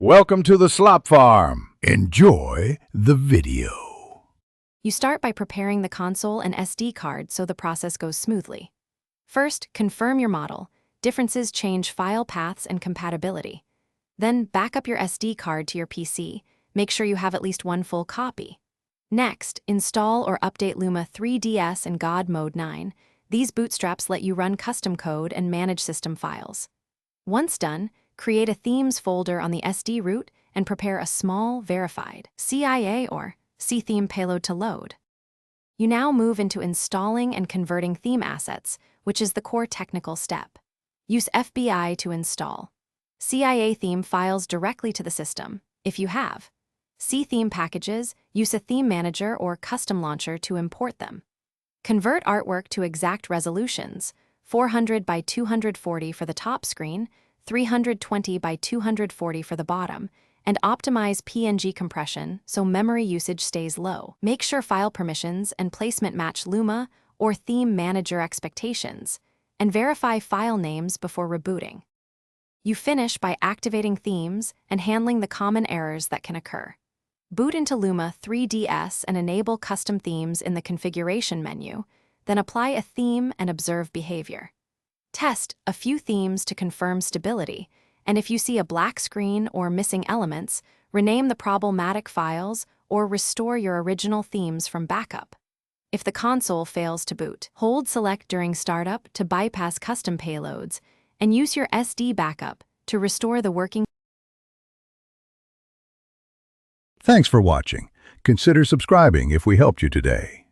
Welcome to the Slop Farm. Enjoy the video. You start by preparing the console and SD card so the process goes smoothly. First, confirm your model. Differences change file paths and compatibility. Then, back up your SD card to your PC. Make sure you have at least one full copy. Next, install or update Luma 3DS and God Mode 9. These bootstraps let you run custom code and manage system files. Once done, create a themes folder on the SD root and prepare a small, verified CIA or C-theme payload to load. You now move into installing and converting theme assets, which is the core technical step. Use FBI to install CIA theme files directly to the system, if you have. C-theme packages, use a theme manager or custom launcher to import them. Convert artwork to exact resolutions, 400 by 240 for the top screen, 320 by 240 for the bottom, and optimize PNG compression so memory usage stays low. Make sure file permissions and placement match Luma or theme manager expectations, and verify file names before rebooting. You finish by activating themes and handling the common errors that can occur. Boot into Luma 3DS and enable custom themes in the configuration menu, then apply a theme and observe behavior. Test a few themes to confirm stability, and if you see a black screen or missing elements, rename the problematic files or restore your original themes from backup. If the console fails to boot, hold Select during startup to bypass custom payloads, and use your SD backup to restore the working. Thanks for watching. Consider subscribing if we helped you today.